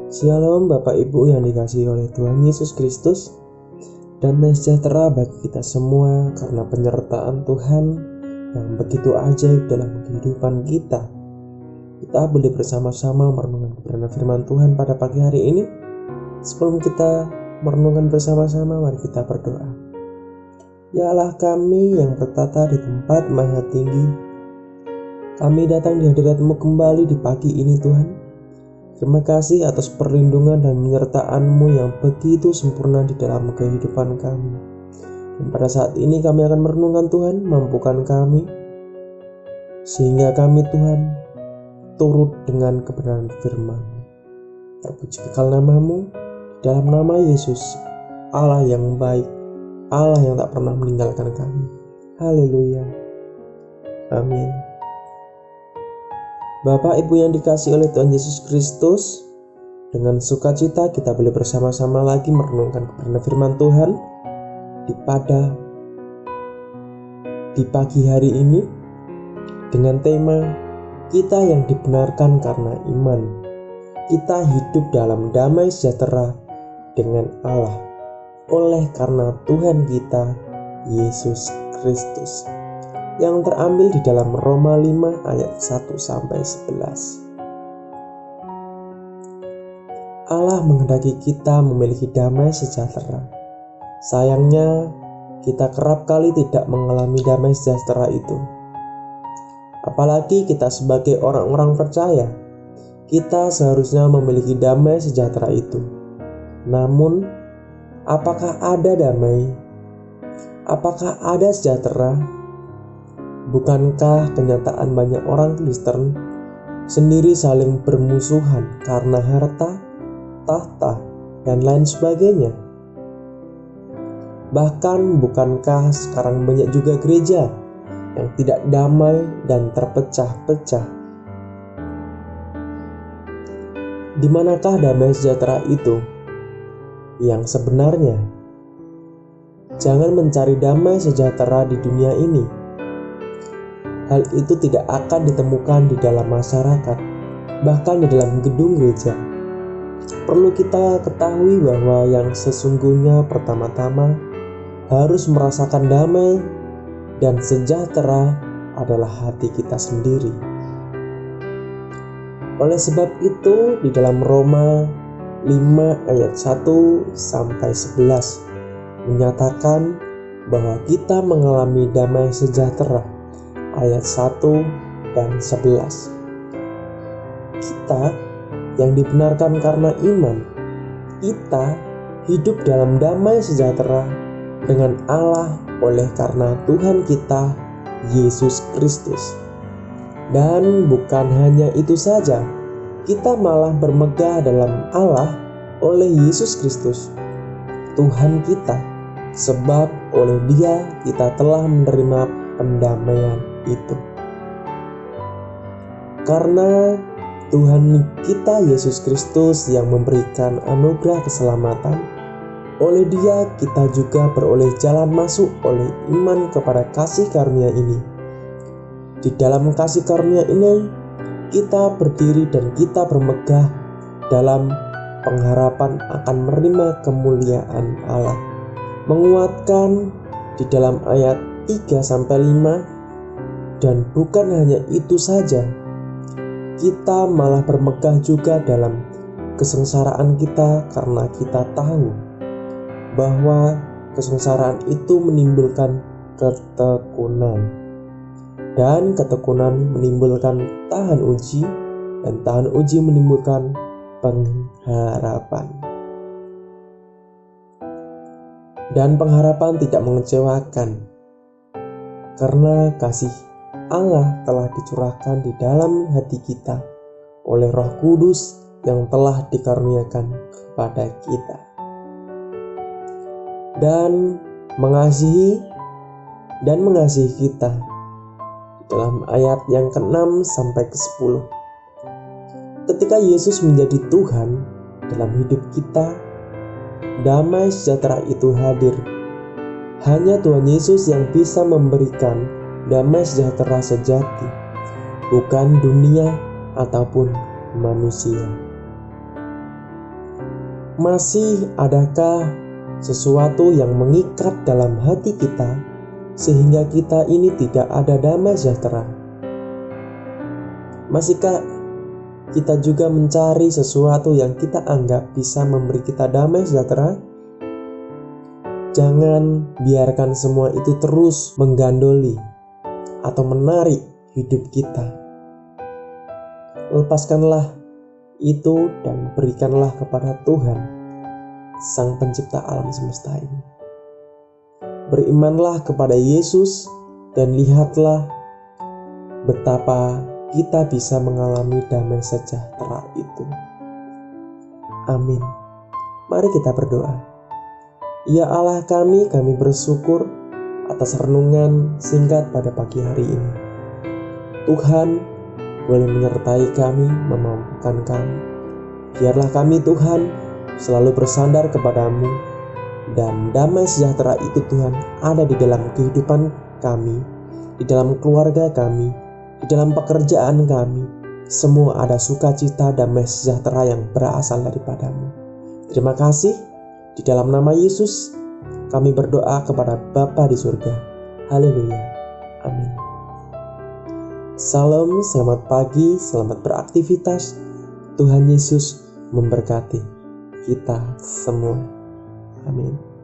Shalom Bapak Ibu yang dikasihi oleh Tuhan Yesus Kristus. Damai sejahtera bagi kita semua karena penyertaan Tuhan yang begitu ajaib dalam kehidupan kita. Kita boleh bersama-sama merenungkan kebenaran firman Tuhan pada pagi hari ini. Sebelum kita merenungkan bersama-sama, mari kita berdoa. Ya Allah kami yang bertata di tempat maha tinggi, kami datang di hadirat-Mu kembali di pagi ini Tuhan. Terima kasih atas perlindungan dan penyertaan-Mu yang begitu sempurna di dalam kehidupan kami. Dan pada saat ini kami akan merenungkan Tuhan, mampukan kami, sehingga kami Tuhan turut dengan kebenaran firman-Mu. Terpuji kekal nama-Mu, dalam nama Yesus, Allah yang baik, Allah yang tak pernah meninggalkan kami. Haleluya. Amin. Bapak Ibu yang dikasihi oleh Tuhan Yesus Kristus, dengan sukacita kita boleh bersama-sama lagi merenungkan kebenaran firman Tuhan di pagi hari ini dengan tema kita yang dibenarkan karena iman. Kita hidup dalam damai sejahtera dengan Allah oleh karena Tuhan kita Yesus Kristus, yang terambil di dalam Roma 5 ayat 1-11. Allah menghendaki kita memiliki damai sejahtera. Sayangnya, kita kerap kali tidak mengalami damai sejahtera itu. Apalagi kita sebagai orang-orang percaya, kita seharusnya memiliki damai sejahtera itu. Namun, apakah ada damai? Apakah ada sejahtera? Bukankah kenyataan banyak orang Kristen sendiri saling bermusuhan karena harta, tahta, dan lain sebagainya? Bahkan bukankah sekarang banyak juga gereja yang tidak damai dan terpecah-pecah? Di manakah damai sejahtera itu yang sebenarnya? Jangan mencari damai sejahtera di dunia ini. Hal itu tidak akan ditemukan di dalam masyarakat, bahkan di dalam gedung gereja. Perlu kita ketahui bahwa yang sesungguhnya pertama-tama harus merasakan damai dan sejahtera adalah hati kita sendiri. Oleh sebab itu, di dalam Roma 5 ayat 1-11 menyatakan bahwa kita mengalami damai sejahtera. Ayat 1 dan 11. Kita yang dibenarkan karena iman, kita hidup dalam damai sejahtera dengan Allah oleh karena Tuhan kita Yesus Kristus. Dan bukan hanya itu saja, kita malah bermegah dalam Allah oleh Yesus Kristus, Tuhan kita, sebab oleh Dia kita telah menerima pendamaian itu. Karena Tuhan kita Yesus Kristus yang memberikan anugerah keselamatan, oleh Dia kita juga beroleh jalan masuk oleh iman kepada kasih karunia ini. Di dalam kasih karunia ini kita berdiri dan kita bermegah dalam pengharapan akan menerima kemuliaan Allah. Menguatkan di dalam ayat 3-5. Dan bukan hanya itu saja, kita malah bermegah juga dalam kesengsaraan kita karena kita tahu bahwa kesengsaraan itu menimbulkan ketekunan, dan ketekunan menimbulkan tahan uji, dan tahan uji menimbulkan pengharapan. Dan pengharapan tidak mengecewakan, karena kasih Allah telah dicurahkan di dalam hati kita oleh Roh Kudus yang telah dikaruniakan kepada kita. Dan mengasihi kita dalam ayat yang ke-6 sampai ke-10. Ketika Yesus menjadi Tuhan dalam hidup kita, damai sejahtera itu hadir. Hanya Tuhan Yesus yang bisa memberikan damai sejahtera sejati, bukan dunia ataupun manusia. Masih adakah sesuatu yang mengikat dalam hati kita sehingga kita ini tidak ada damai sejahtera? Masihkah kita juga mencari sesuatu yang kita anggap bisa memberi kita damai sejahtera? Jangan biarkan semua itu terus menggandoli atau menarik hidup kita. Lepaskanlah itu dan berikanlah kepada Tuhan, Sang Pencipta alam semesta ini. Berimanlah kepada Yesus dan lihatlah betapa kita bisa mengalami damai sejahtera itu. Amin. Mari kita berdoa. Ya Allah kami bersyukur atas renungan singkat pada pagi hari ini. Tuhan boleh menyertai kami, memampukan kami. Biarlah kami Tuhan selalu bersandar kepadamu, dan damai sejahtera itu Tuhan ada di dalam kehidupan kami, di dalam keluarga kami, di dalam pekerjaan kami. Semua ada sukacita, damai sejahtera yang berasal daripadamu. Terima kasih. Di dalam nama Yesus, kami berdoa kepada Bapa di surga. Haleluya. Amin. Salam, selamat pagi, selamat beraktivitas. Tuhan Yesus memberkati kita semua. Amin.